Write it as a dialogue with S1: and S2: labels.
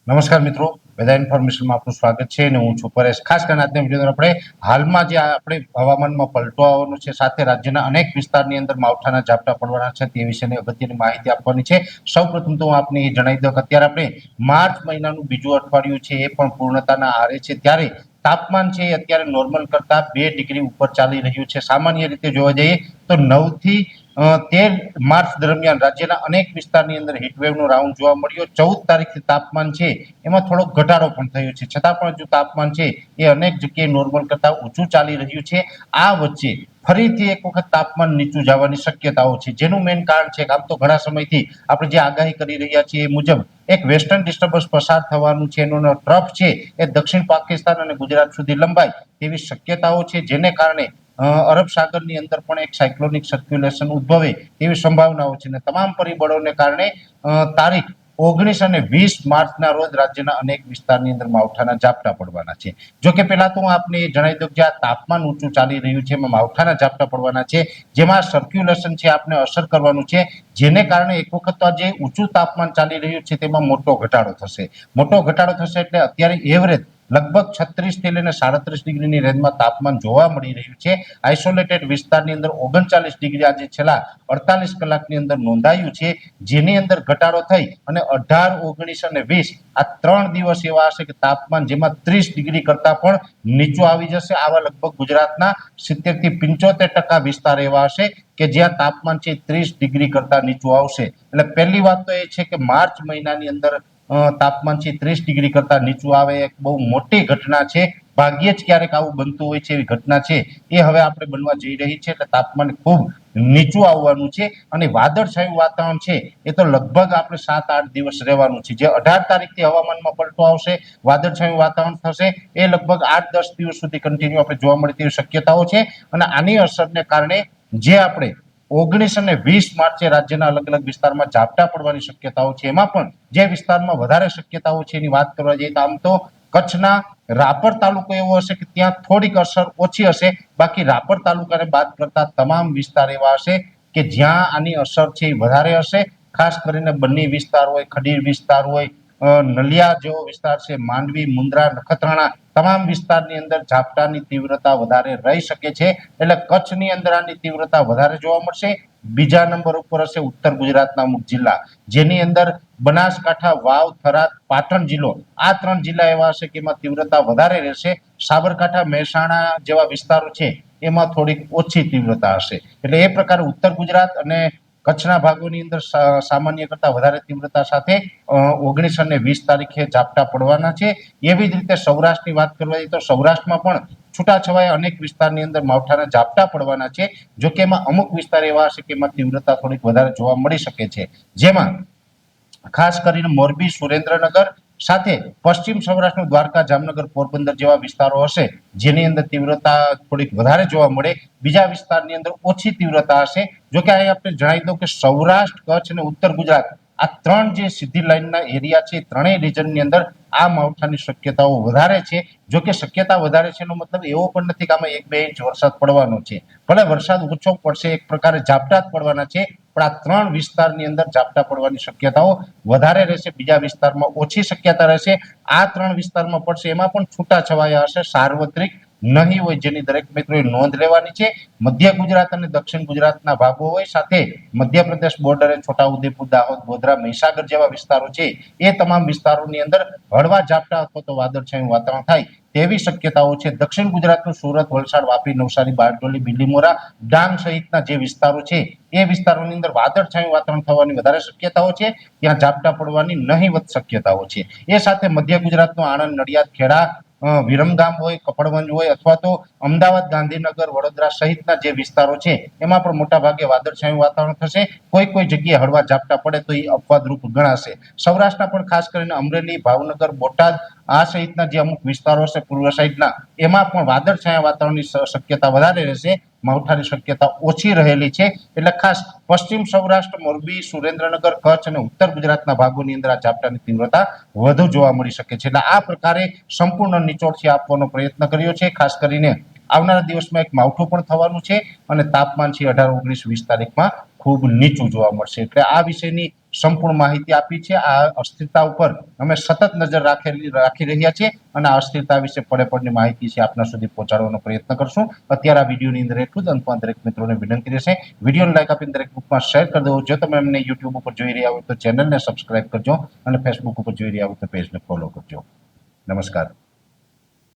S1: નમસ્કાર મિત્રો, વેધર ઇન્ફોર્મેશનમાં આપનું સ્વાગત છે અને હું છું પરેશ. ખાસ કરીને આજના વિડીયો આપણે હાલમાં જે આપણે હવામાનમાં પલટો આવવાનો છે, સાથે રાજ્યના અનેક વિસ્તારની અંદર માવઠાના ઝાપટા પડવાના છે તે વિશેની અગત્યની માહિતી આપવાની છે. સૌપ્રથમ તો હું આપને એ જણાવી દઉં કે અત્યારે આપણે માર્ચ મહિનાનું બીજું અઠવાડિયું છે, એ પણ પૂર્ણતાના આરે છે. ત્યારે તાપમાન છે એ અત્યારે નોર્મલ કરતા 2 ડિગ્રી ઉપર ચાલી રહ્યું છે. સામાન્ય રીતે જોવા જઈએ તો 9 થી 13 માર્ચ દરમિયાન રાજ્યના અનેક વિસ્તારની અંદર હીટવેવનો રાઉન્ડ જોવા મળ્યો. 14 તારીખથી તાપમાન છે એમાં થોડોક ઘટાડો પણ થયો છે, છતાં પણ હજુ તાપમાન છે એ અનેક જગ્યાએ નોર્મલ કરતા ઊંચું ચાલી રહ્યું છે. આ વચ્ચે ફરીથી એક વખત તાપમાન નીચું જવાની શક્યતાઓ છે, જેનું મેઇન કારણ છે કે આમ તો ઘણા સમયથી આપણે જે આગાહી કરી રહ્યા છીએ એ મુજબ એક વેસ્ટર્ન ડિસ્ટર્બન્સ પસાર થવાનું છે, એનો ટ્રફ છે એ દક્ષિણ પાકિસ્તાન અને ગુજરાત સુધી લંબાય તેવી શક્યતાઓ છે, જેને કારણે અરબ સાગરની અંદર પણ એક સાયક્લોનિક સર્ક્યુલેશન ઉદ્ભવે તેવી સંભાવનાઓ છે. અને તમામ પરિબળોને કારણે તારીખ 19 અને 20 માર્ચના રોજ રાજ્યના અનેક વિસ્તારની અંદર માવઠાના ઝાપટા પડવાના છે. જો કે પહેલા તો હું આપને જણાવી દઉં કે આ તાપમાન ઊંચું ચાલી રહ્યું છે, એમાં માવઠાના ઝાપટા પડવાના છે, જેમાં સર્ક્યુલેશન છે આપને અસર કરવાનું છે, જેને કારણે એક વખત આ જે ઊંચું તાપમાન ચાલી રહ્યું છે તેમાં મોટો ઘટાડો થશે. મોટો ઘટાડો થશે એટલે અત્યારે એવરેજ લગભગ 36 થી લઈને 37 ડિગ્રીની રેન્જમાં તાપમાન જોવા મળી રહ્યું છે. આઇસોલેટેડ વિસ્તારની અંદર 39 ડિગ્રી આજે છેલ્લા 48 કલાકની અંદર નોંધાયું છે, જેની અંદર ઘટાડો થઈ અને 18, 19 અને 20 આ 3 દિવસ એવા હશે કે તાપમાન જેમાં 30 ડિગ્રી કરતા પણ નીચું આવી જશે. આવા લગભગ ગુજરાતના 70 થી 75% વિસ્તાર એવા હશે કે જ્યાં તાપમાન છે 30 ડિગ્રી કરતા નીચું આવશે. એટલે પહેલી વાત તો એ છે કે માર્ચ મહિનાની અંદર તાપમાન છે 30 ડિગ્રી કરતા નીચું આવે એક બહુ મોટી ઘટના છે. ભાગ્યે જ ક્યારેક આવું બનતું હોય છે, એવી ઘટના છે એ હવે આપણે બનવા જઈ રહી છે. એટલે તાપમાન ખૂબ નીચું આવવાનું છે અને વાદળછાયું વાતાવરણ છે એ તો લગભગ આપણે 7-8 દિવસ રહેવાનું છે. જે 18 તારીખથી હવામાનમાં પલટો આવશે, વાદળછાયું વાતાવરણ થશે, એ લગભગ 8-10 દિવસ સુધી કન્ટિન્યુ આપણે જોવા મળે તેવી શક્યતાઓ છે. અને આની અસરને કારણે જે આપણે 19 અને 20 માર્ચે રાજ્યના અલગ અલગ વિસ્તારમાં ઝાપટા પડવાની શક્યતાઓ છે, એમાં પણ જે વિસ્તારમાં વધારે શક્યતાઓ છે એની વાત કરવા જઈએ તો આમ તો કચ્છના રાપર તાલુકો એવો હશે કે ત્યાં થોડીક અસર ઓછી હશે. બાકી રાપર તાલુકાને બાદ કરતા તમામ વિસ્તાર એવા હશે કે જ્યાં આની અસર છે એ વધારે હશે. ખાસ કરીને બન્ની વિસ્તાર હોય, ખડીર વિસ્તાર હોય, નલિયા જેવો વિસ્તાર છે, માંડવી, મુન્દ્રા, નખત્રાણા તમામ વિસ્તારની અંદર ઝાપટાની તીવ્રતા વધારે રહી શકે છે. એટલે કચ્છની અંદર આની તીવ્રતા વધારે જોવા મળશે. બીજા નંબર ઉપર હશે ઉત્તર ગુજરાતના અમુક જિલ્લા, જેની અંદર બનાસકાંઠા, વાવ, થરાદ, પાટણ જિલ્લો, આ 3 જિલ્લા એવા હશે કે એમાં તીવ્રતા વધારે રહેશે. સાબરકાંઠા, મહેસાણા જેવા વિસ્તારો છે એમાં થોડીક ઓછી તીવ્રતા હશે. એટલે એ પ્રકારે ઉત્તર ગુજરાત અને કચ્છના ભાગોની અંદર સામાન્ય કરતા વધારે તીવ્રતા સાથે 19 અને 20 તારીખે ઝાપટા પડવાના છે. એવી જ રીતે સૌરાષ્ટ્રની વાત કરવા જઈએ તો સૌરાષ્ટ્રમાં પણ છૂટાછવાયા અનેક વિસ્તારની અંદર માવઠાના ઝાપટા પડવાના છે. જો કે એમાં અમુક વિસ્તાર એવા હશે કે એમાં તીવ્રતા થોડીક વધારે જોવા મળી શકે છે, જેમાં ખાસ કરીને મોરબી, સુરેન્દ્રનગર સાથે પશ્ચિમ સૌરાષ્ટ્રનું દ્વારકા, જામનગર, પોરબંદર જેવા વિસ્તારો હશે જેની અંદર તીવ્રતા થોડીક વધારે જોવા મળે. બીજા વિસ્તારની અંદર ઓછી તીવ્રતા હશે. જોકે અહીં આપણે જણાવી દઉં કે સૌરાષ્ટ્ર, કચ્છ અને ઉત્તર ગુજરાત આ 3 જે સીધી લાઈનના એરિયા છે, ત્રણેય રિજનની અંદર આ માવઠાની શક્યતાઓ વધારે છે. જો કે શક્યતા વધારે છે એનો મતલબ એવો પણ નથી કે આમાં 1-2 ઇંચ વરસાદ પડવાનો છે. ભલે વરસાદ ઓછો પડશે, એક પ્રકારે ઝાપટા જ પડવાના છે, પણ આ 3 વિસ્તારની અંદર ઝાપટા પડવાની શક્યતાઓ વધારે રહેશે. બીજા વિસ્તારમાં ઓછી શક્યતા રહેશે. આ 3 વિસ્તારમાં પડશે એમાં પણ છૂટાછવાયા હશે, સાર્વત્રિક નહીં હોય, જેની દરેક મિત્રોએ નોંધ લેવાની છે. મધ્ય ગુજરાત અને દક્ષિણ ગુજરાતના ભાગો હોય, સાથે મધ્યપ્રદેશ બોર્ડરે છોટાઉદેપુર, દાહોદ, ગોધરા, મહીસાગર જેવા વિસ્તારો છે એ તમામ વિસ્તારોની અંદર હળવા ઝાપટા અથવા તો વાદળછાયું વાતાવરણ થાય તેવી શક્યતાઓ છે. દક્ષિણ ગુજરાતનું સુરત, વલસાડ, વાપી, નવસારી, બારડોલી, બિલીમોરા, ડાંગ સહિતના જે વિસ્તારો છે એ વિસ્તારોની અંદર વાદળછાયું વાતાવરણ થવાની વધારે શક્યતાઓ છે. ત્યાં ઝાપટા પડવાની નહીવત શક્યતાઓ છે. એ સાથે મધ્ય ગુજરાતનું આણંદ, નડિયાદ, ખેડા, વિરમગામ હોય, કપડવંજ હોય અથવા તો અમદાવાદ, ગાંધીનગર, વડોદરા સહિતના જે વિસ્તારો છે એમાં પણ મોટા ભાગે વાદળછાયું વાતાવરણ થશે. કોઈ કોઈ જગ્યાએ હળવા ઝાપટા પડે તો એ અપવાદરૂપ ગણાશે. સૌરાષ્ટ્રના પણ ખાસ કરીને અમરેલી, ભાવનગર, બોટાદ આ સહિતના જે અમુક વિસ્તારો છે પૂર્વ સાઈડના, એમાં પણ વાદળછાયા વાતાવરણની શક્યતા વધારે રહેશે. માવઠાની શક્યતા ઓછી રહેલી છે. એટલે ખાસ પશ્ચિમ સૌરાષ્ટ્ર, મોરબી, સુરેન્દ્રનગર, કચ્છ અને ઉત્તર ગુજરાતના ભાગોની અંદર આ ઝાપટાની તીવ્રતા વધુ જોવા મળી શકે છે. એટલે આ પ્રકારે સંપૂર્ણ નિચોડથી આપવાનો પ્રયત્ન કર્યો છે. ખાસ કરીને આવનારા દિવસમાં એક માવઠું પણ થવાનું છે અને તાપમાન છે 18, 19, 20 તારીખમાં ખૂબ નીચું જોવા મળશે. એટલે આ વિષયની સંપૂર્ણ માહિતી આપી છે। આ અસ્થિરતા ઉપર અમે સતત નજર રાખી રહ્યા છીએ અને આ અસ્થિરતા વિશે પડેપડની માહિતી છે આપના સુધી પહોંચાડવાનો પ્રયત્ન કરશું। અત્યારે આ વિડીયોની અંદર એટલું જ। અંતમાં દરેક મિત્રોને વિનંતી રહેશે વિડીયોને લાઈક આપીને દરેક ગ્રુપમાં શેર કરી દેવો। જો તમે અમને યુટ્યુબ ઉપર જોઈ રહ્યા હોય તો ચેનલને સબસ્ક્રાઇબ કરજો અને ફેસબુક ઉપર જોઈ રહ્યા હોય તો પેજને ફોલો કરજો। નમસ્કાર।